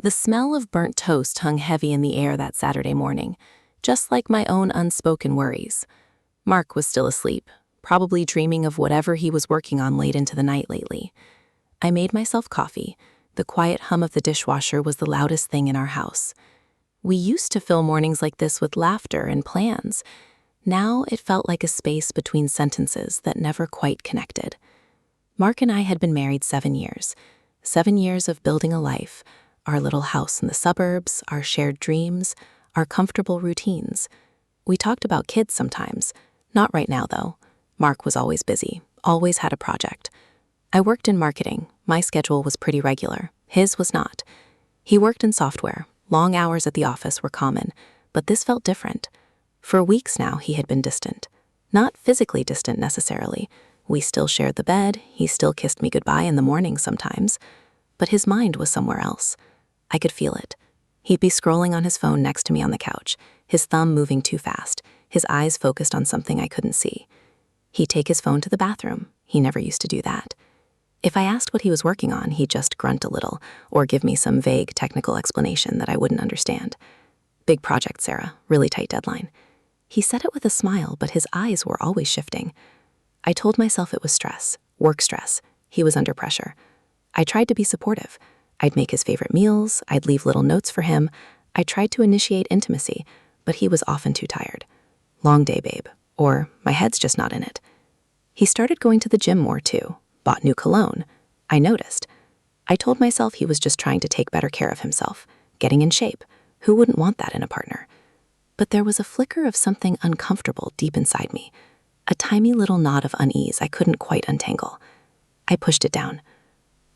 The smell of burnt toast hung heavy in the air that Saturday morning, just like my own unspoken worries. Mark was still asleep, probably dreaming of whatever he was working on late into the night lately. I made myself coffee. The quiet hum of the dishwasher was the loudest thing in our house. We used to fill mornings like this with laughter and plans. Now it felt like a space between sentences that never quite connected. Mark and I had been married 7 years. 7 years of building a life, our little house in the suburbs, our shared dreams, our comfortable routines. We talked about kids sometimes. Not right now, though. Mark was always busy, always had a project. I worked in marketing. My schedule was pretty regular. His was not. He worked in software. Long hours at the office were common, but this felt different. For weeks now, he had been distant. Not physically distant necessarily. We still shared the bed. He still kissed me goodbye in the morning sometimes. But his mind was somewhere else. I could feel it. He'd be scrolling on his phone next to me on the couch, his thumb moving too fast, his eyes focused on something I couldn't see. He'd take his phone to the bathroom. He never used to do that. If I asked what he was working on, he'd just grunt a little or give me some vague technical explanation that I wouldn't understand. Big project, Sarah. Really tight deadline. He said it with a smile, but his eyes were always shifting. I told myself it was stress, work stress. He was under pressure. I tried to be supportive. I'd make his favorite meals. I'd leave little notes for him. I tried to initiate intimacy, but he was often too tired. Long day, babe. Or my head's just not in it. He started going to the gym more, too. Bought new cologne. I noticed. I told myself he was just trying to take better care of himself, getting in shape. Who wouldn't want that in a partner? But there was a flicker of something uncomfortable deep inside me, a tiny little knot of unease I couldn't quite untangle. I pushed it down.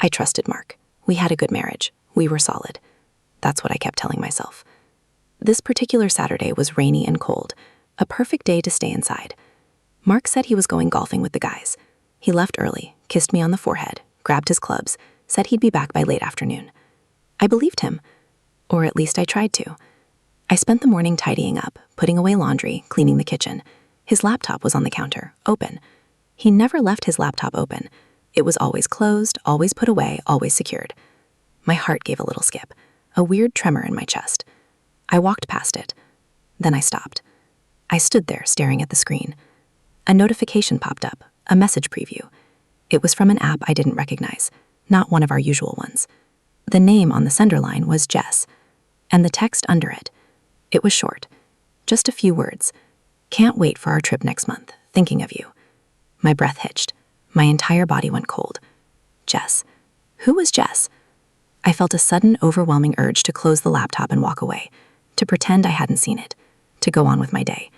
I trusted Mark. We had a good marriage. We were solid. That's what I kept telling myself. This particular Saturday was rainy and cold, a perfect day to stay inside. Mark said he was going golfing with the guys. He left early, kissed me on the forehead, grabbed his clubs, said he'd be back by late afternoon. I believed him, or at least I tried to. I spent the morning tidying up, putting away laundry, cleaning the kitchen. His laptop was on the counter, open. He never left his laptop open. It was always closed, always put away, always secured. My heart gave a little skip, a weird tremor in my chest. I walked past it. Then I stopped. I stood there staring at the screen. A notification popped up, a message preview. It was from an app I didn't recognize, not one of our usual ones. The name on the sender line was Jess, and the text under it. It was short, just a few words. Can't wait for our trip next month, thinking of you. My breath hitched. My entire body went cold. Jess. Who was Jess? I felt a sudden, overwhelming urge to close the laptop and walk away, to pretend I hadn't seen it, to go on with my day.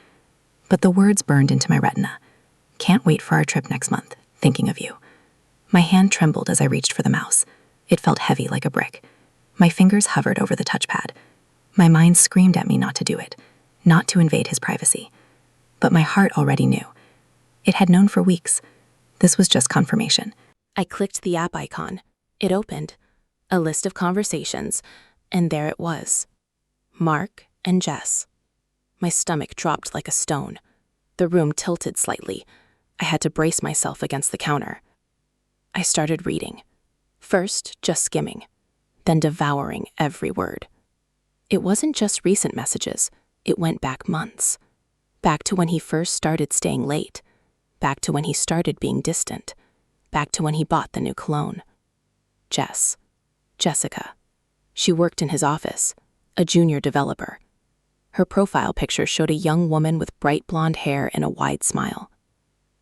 But the words burned into my retina. Can't wait for our trip next month, thinking of you. My hand trembled as I reached for the mouse. It felt heavy like a brick. My fingers hovered over the touchpad. My mind screamed at me not to do it, not to invade his privacy. But my heart already knew. It had known for weeks. This was just confirmation. I clicked the app icon. It opened. A list of conversations, and there it was. Mark and Jess. My stomach dropped like a stone. The room tilted slightly. I had to brace myself against the counter. I started reading. First, just skimming, then devouring every word. It wasn't just recent messages. It went back months. Back to when he first started staying late. Back to when he started being distant. Back to when he bought the new cologne. Jess. Jessica. She worked in his office, a junior developer. Her profile picture showed a young woman with bright blonde hair and a wide smile.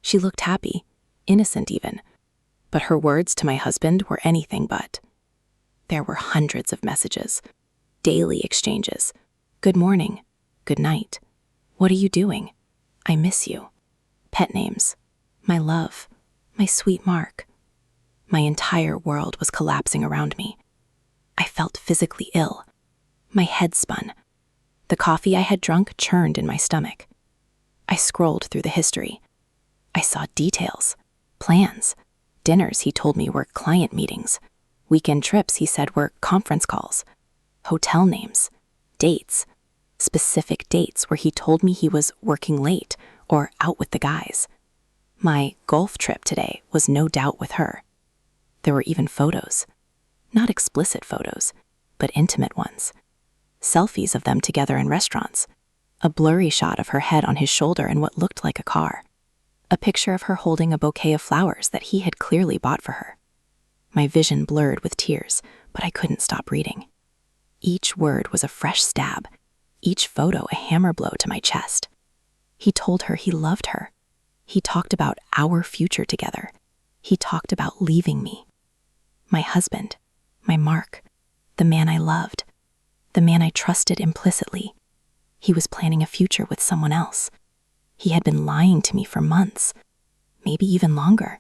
She looked happy, innocent even, but her words to my husband were anything but. There were hundreds of messages, daily exchanges. Good morning, good night. What are you doing? I miss you. Pet names, my love, my sweet Mark. My entire world was collapsing around me. I felt physically ill. My head spun. The coffee I had drunk churned in my stomach. I scrolled through the history. I saw details, plans. Dinners he told me were client meetings. Weekend trips he said were conference calls. Hotel names, dates, specific dates where he told me he was working late or out with the guys. My golf trip today was no doubt with her. There were even photos. Not explicit photos, but intimate ones. Selfies of them together in restaurants. A blurry shot of her head on his shoulder in what looked like a car. A picture of her holding a bouquet of flowers that he had clearly bought for her. My vision blurred with tears, but I couldn't stop reading. Each word was a fresh stab, each photo a hammer blow to my chest. He told her he loved her. He talked about our future together. He talked about leaving me. My husband, my Mark, the man I loved, the man I trusted implicitly. He was planning a future with someone else. He had been lying to me for months, maybe even longer.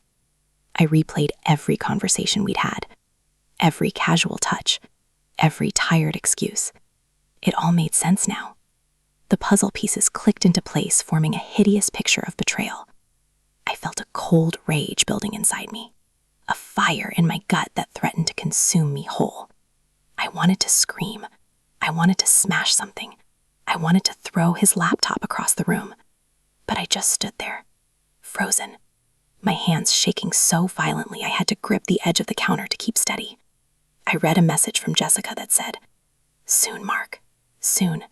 I replayed every conversation we'd had, every casual touch, every tired excuse. It all made sense now. The puzzle pieces clicked into place, forming a hideous picture of betrayal. I felt a cold rage building inside me, a fire in my gut that threatened to consume me whole. I wanted to scream. I wanted to smash something. I wanted to throw his laptop across the room. But I just stood there, frozen, my hands shaking so violently I had to grip the edge of the counter to keep steady. I read a message from Jessica that said, "Soon, Mark, soon.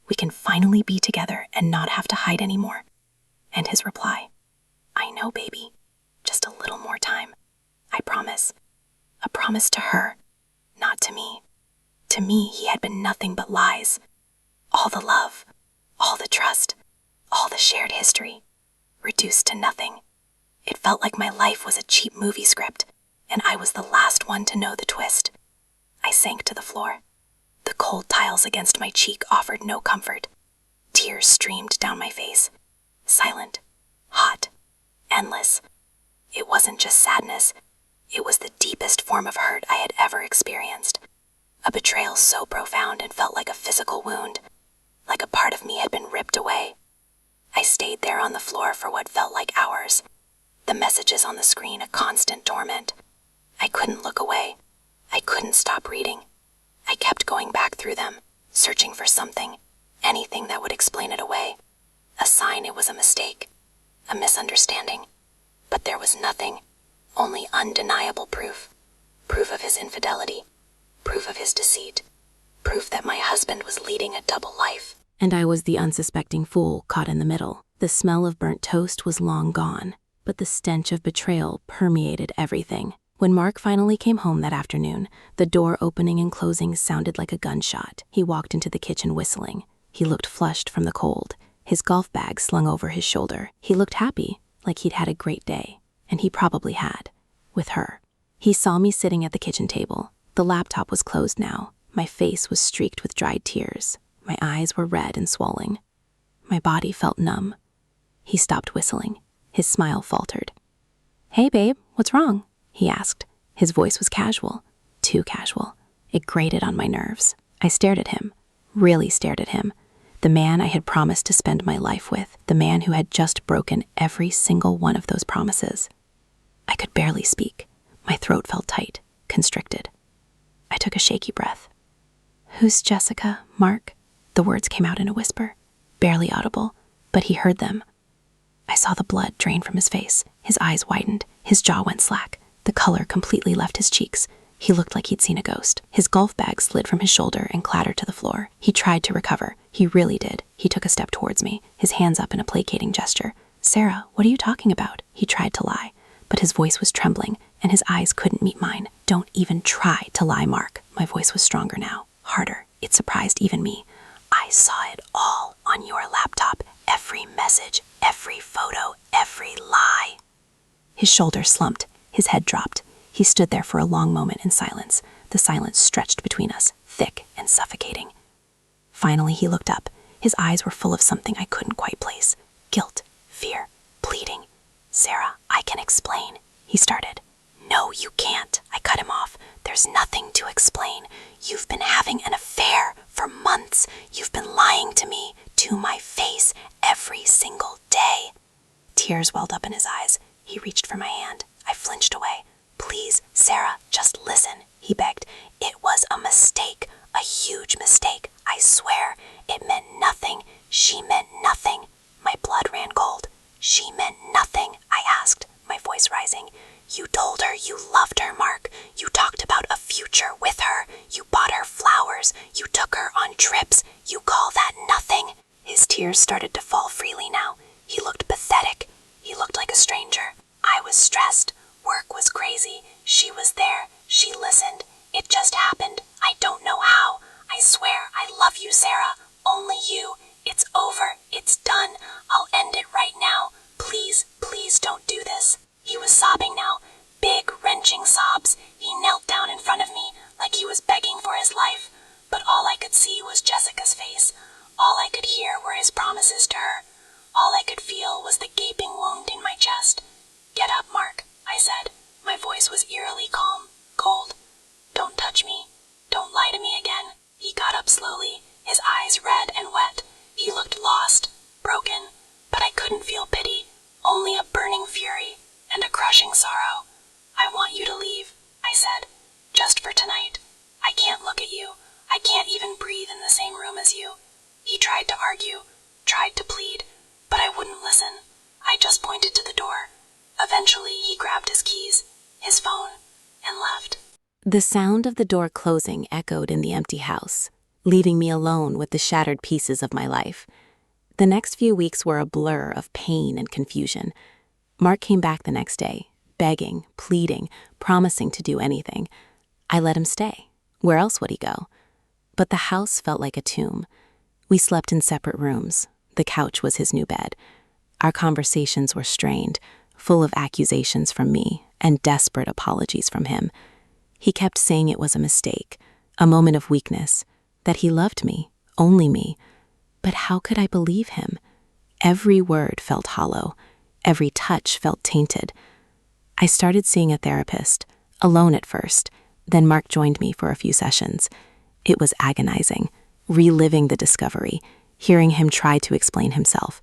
We can finally be together and not have to hide anymore." And his reply, "I know, baby. Just a little more time. I promise." A promise to her, not to me. To me, he had been nothing but lies. All the love, all the trust, all the shared history, reduced to nothing. It felt like my life was a cheap movie script, and I was the last one to know the twist. I sank to the floor. The cold tiles against my cheek offered no comfort. Tears streamed down my face. Silent, hot, endless. It wasn't just sadness. It was the deepest form of hurt I had ever experienced. A betrayal so profound it felt like a physical wound, like a part of me had been ripped away. I stayed there on the floor for what felt like hours, the messages on the screen a constant torment. I couldn't look away. I couldn't stop reading. I kept going back through them, searching for something, anything that would explain it away. A sign it was a mistake, a misunderstanding. But there was nothing, only undeniable proof. Proof of his infidelity, proof of his deceit, proof that my husband was leading a double life. And I was the unsuspecting fool caught in the middle. The smell of burnt toast was long gone, but the stench of betrayal permeated everything. When Mark finally came home that afternoon, the door opening and closing sounded like a gunshot. He walked into the kitchen whistling. He looked flushed from the cold, his golf bag slung over his shoulder. He looked happy, like he'd had a great day, and he probably had, with her. He saw me sitting at the kitchen table. The laptop was closed now. My face was streaked with dried tears. My eyes were red and swollen. My body felt numb. He stopped whistling. His smile faltered. "Hey, babe, what's wrong?" he asked. His voice was casual, too casual. It grated on my nerves. I stared at him, really stared at him. The man I had promised to spend my life with, the man who had just broken every single one of those promises. I could barely speak. My throat felt tight, constricted. I took a shaky breath. "Who's Jessica, Mark?" The words came out in a whisper, barely audible, but he heard them. I saw the blood drain from his face. His eyes widened. His jaw went slack. The color completely left his cheeks. He looked like he'd seen a ghost. His golf bag slid from his shoulder and clattered to the floor. He tried to recover. He really did. He took a step towards me, his hands up in a placating gesture. "Sarah, what are you talking about?" He tried to lie, but his voice was trembling, and his eyes couldn't meet mine. "Don't even try to lie, Mark." My voice was stronger now, harder. It surprised even me. "I saw it all on your laptop. Every message, every photo, every lie." His shoulders slumped. His head dropped. He stood there for a long moment in silence. The silence stretched between us, thick and suffocating. Finally, he looked up. His eyes were full of something I couldn't quite place. Guilt, fear, pleading. "Sarah, I can explain," he started. "No, you can't," I cut him off. "There's nothing to explain. You've been having an affair for months. You've been lying to me, to my face, every single day." Tears welled up in his eyes. He reached for my hand. I flinched away. "Please, Sarah, just listen," he begged. "It was a mistake, a huge mistake. I swear, it meant nothing. She meant nothing." My blood ran cold. "She meant nothing?" I asked, my voice rising. "You told her you loved her, Mark. You talked about a future with her. You bought her flowers. tears started to fall freely now. He looked pathetic. He looked like a stranger. I was stressed. Work was crazy. She was there. She listened. It just happened. I don't know how. I swear, I love you, Sarah. Only you. It's over. It's done. I'll end it right now. Please, please don't do this. He was sobbing now. Big, wrenching sobs. He knelt down in front of me, like he was begging for his life. But all I could see was Jessica's face. All I could hear were his promises to her. All I could feel was the gaping wound in my chest. Get up, Mark, I said. My voice was eerily calm, cold. Don't touch me. Don't lie to me again. He got up slowly, his eyes red and wet. He looked lost, broken, but I couldn't feel pity, only a burning fury and a crushing sorrow. I want you to leave, I said, just for tonight. I can't look at you. I can't even breathe in the same room as you. He tried to argue, tried to plead, but I wouldn't listen. I just pointed to the door. Eventually, he grabbed his keys, his phone, and left. The sound of the door closing echoed in the empty house, leaving me alone with the shattered pieces of my life. The next few weeks were a blur of pain and confusion. Mark came back the next day, begging, pleading, promising to do anything. I let him stay. Where else would he go? But the house felt like a tomb. We slept in separate rooms. The couch was his new bed. Our conversations were strained, full of accusations from me and desperate apologies from him. He kept saying it was a mistake, a moment of weakness, that he loved me, only me. But how could I believe him? Every word felt hollow. Every touch felt tainted. I started seeing a therapist, alone at first. Then Mark joined me for a few sessions. It was agonizing, reliving the discovery, hearing him try to explain himself.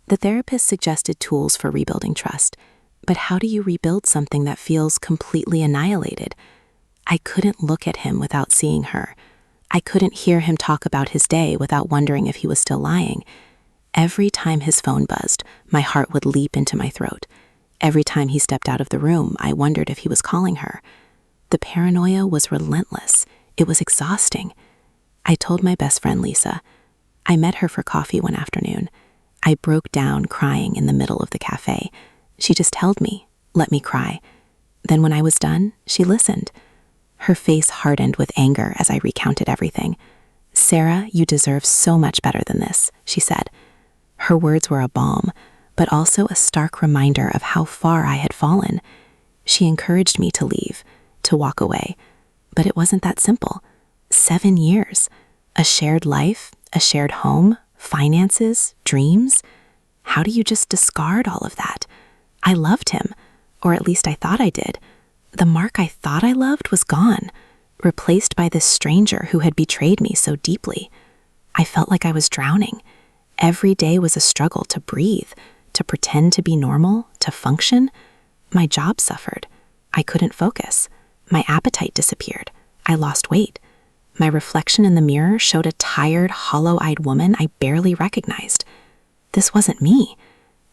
The therapist suggested tools for rebuilding trust. But how do you rebuild something that feels completely annihilated? I couldn't look at him without seeing her. I couldn't hear him talk about his day without wondering if he was still lying. Every time his phone buzzed, my heart would leap into my throat. Every time he stepped out of the room, I wondered if he was calling her. The paranoia was relentless. It was exhausting. I told my best friend Lisa. I met her for coffee one afternoon. I broke down crying in the middle of the cafe. She just held me, let me cry. Then when I was done, she listened. Her face hardened with anger as I recounted everything. "Sarah, you deserve so much better than this," she said. Her words were a balm, but also a stark reminder of how far I had fallen. She encouraged me to leave, to walk away. But it wasn't that simple. 7 years. A shared life, a shared home, finances, dreams. How do you just discard all of that? I loved him, or at least I thought I did. The Mark I thought I loved was gone, replaced by this stranger who had betrayed me so deeply. I felt like I was drowning. Every day was a struggle to breathe, to pretend to be normal, to function. My job suffered. I couldn't focus. My appetite disappeared. I lost weight. My reflection in the mirror showed a tired, hollow-eyed woman I barely recognized. This wasn't me.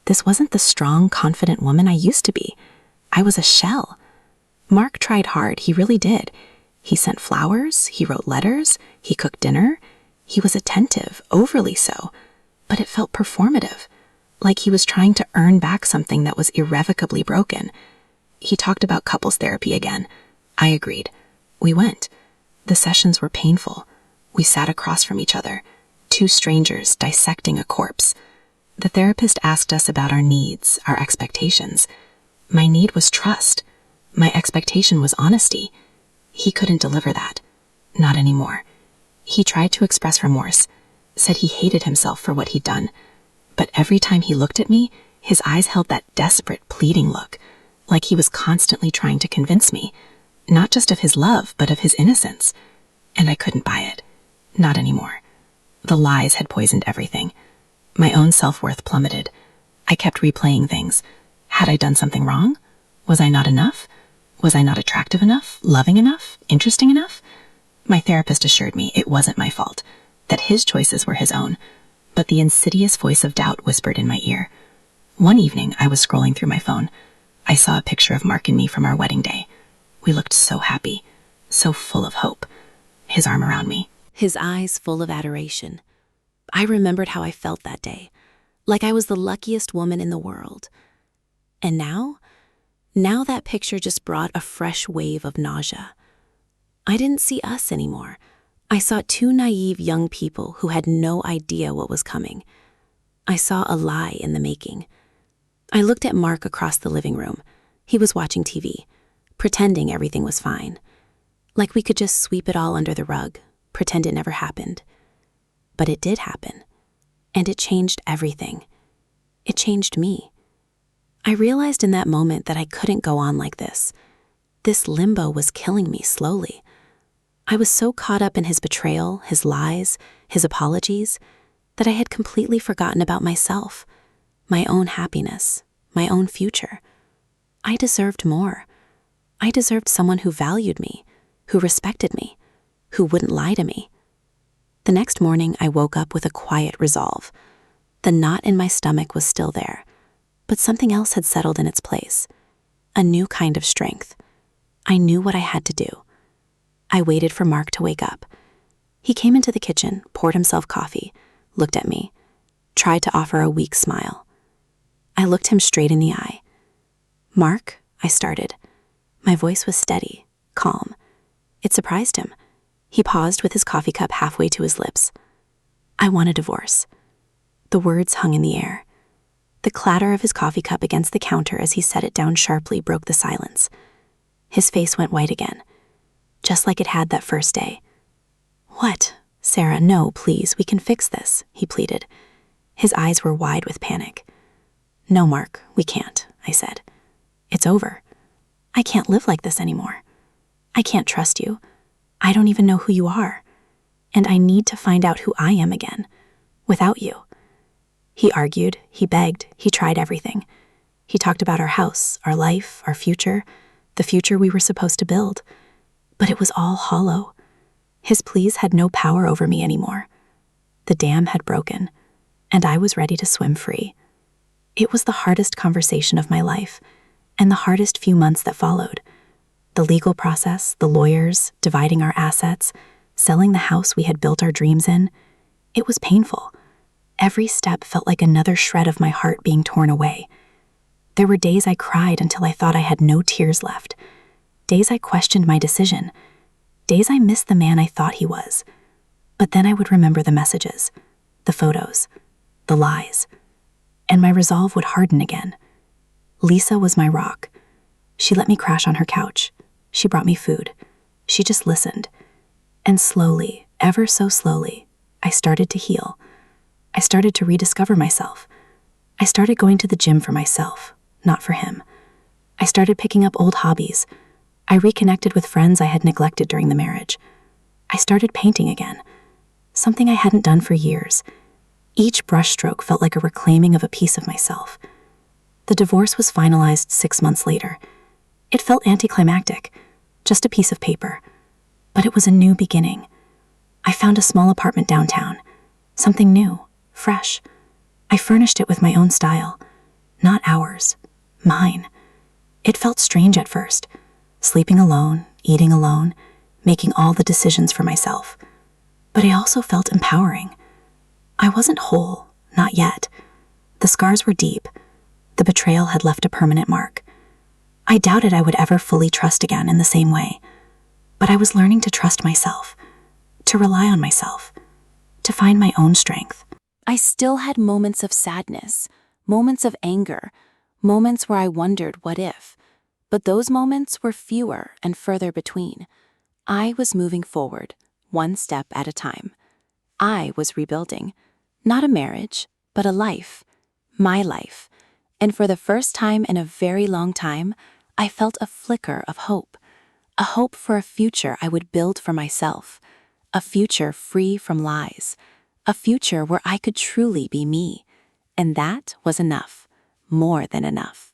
This wasn't the strong, confident woman I used to be. I was a shell. Mark tried hard, he really did. He sent flowers, he wrote letters, he cooked dinner. He was attentive, overly so. But it felt performative, like he was trying to earn back something that was irrevocably broken. He talked about couples therapy again. I agreed. We went. The sessions were painful. We sat across from each other, two strangers dissecting a corpse. The therapist asked us about our needs, our expectations. My need was trust. My expectation was honesty. He couldn't deliver that. Not anymore. He tried to express remorse, said he hated himself for what he'd done. But every time he looked at me, his eyes held that desperate, pleading look, like he was constantly trying to convince me, not just of his love, but of his innocence. And I couldn't buy it. Not anymore. The lies had poisoned everything. My own self-worth plummeted. I kept replaying things. Had I done something wrong? Was I not enough? Was I not attractive enough, loving enough, interesting enough? My therapist assured me it wasn't my fault, that his choices were his own, but the insidious voice of doubt whispered in my ear. One evening, I was scrolling through my phone. I saw a picture of Mark and me from our wedding day. We looked so happy, so full of hope. His arm around me. His eyes full of adoration. I remembered how I felt that day, like I was the luckiest woman in the world. And now that picture just brought a fresh wave of nausea. I didn't see us anymore. I saw two naive young people who had no idea what was coming. I saw a lie in the making. I looked at Mark across the living room. He was watching TV, pretending everything was fine. Like we could just sweep it all under the rug, pretend it never happened. But it did happen. And it changed everything. It changed me. I realized in that moment that I couldn't go on like this. This limbo was killing me slowly. I was so caught up in his betrayal, his lies, his apologies, that I had completely forgotten about myself, my own happiness, my own future. I deserved more. I deserved someone who valued me, who respected me, who wouldn't lie to me. The next morning, I woke up with a quiet resolve. The knot in my stomach was still there, but something else had settled in its place. A new kind of strength. I knew what I had to do. I waited for Mark to wake up. He came into the kitchen, poured himself coffee, looked at me, tried to offer a weak smile. I looked him straight in the eye. "Mark," I started. My voice was steady, calm. It surprised him. He paused with his coffee cup halfway to his lips. "I want a divorce." The words hung in the air. The clatter of his coffee cup against the counter as he set it down sharply broke the silence. His face went white again, just like it had that first day. "What? Sarah, no, please, we can fix this," he pleaded. His eyes were wide with panic. "No, Mark, we can't," I said. "It's over. I can't live like this anymore. I can't trust you. I don't even know who you are. And I need to find out who I am again, without you." He argued, he begged, he tried everything. He talked about our house, our life, our future, the future we were supposed to build. But it was all hollow. His pleas had no power over me anymore. The dam had broken, and I was ready to swim free. It was the hardest conversation of my life, and the hardest few months that followed. The legal process, the lawyers, dividing our assets, selling the house we had built our dreams in. It was painful. Every step felt like another shred of my heart being torn away. There were days I cried until I thought I had no tears left. Days I questioned my decision. Days I missed the man I thought he was. But then I would remember the messages, the photos, the lies, and my resolve would harden again. Lisa was my rock. She let me crash on her couch. She brought me food. She just listened. And slowly, ever so slowly, I started to heal. I started to rediscover myself. I started going to the gym for myself, not for him. I started picking up old hobbies. I reconnected with friends I had neglected during the marriage. I started painting again, something I hadn't done for years. Each brushstroke felt like a reclaiming of a piece of myself. The divorce was finalized 6 months later. It felt anticlimactic, just a piece of paper. But it was a new beginning. I found a small apartment downtown, something new, fresh. I furnished it with my own style, not ours, mine. It felt strange at first, sleeping alone, eating alone, making all the decisions for myself. But I also felt empowering. I wasn't whole, not yet. The scars were deep. The betrayal had left a permanent mark. I doubted I would ever fully trust again in the same way. But I was learning to trust myself, to rely on myself, to find my own strength. I still had moments of sadness, moments of anger, moments where I wondered what if. But those moments were fewer and further between. I was moving forward, one step at a time. I was rebuilding, not a marriage, but a life, my life. And for the first time in a very long time, I felt a flicker of hope, a hope for a future I would build for myself, a future free from lies, a future where I could truly be me. And that was enough, more than enough.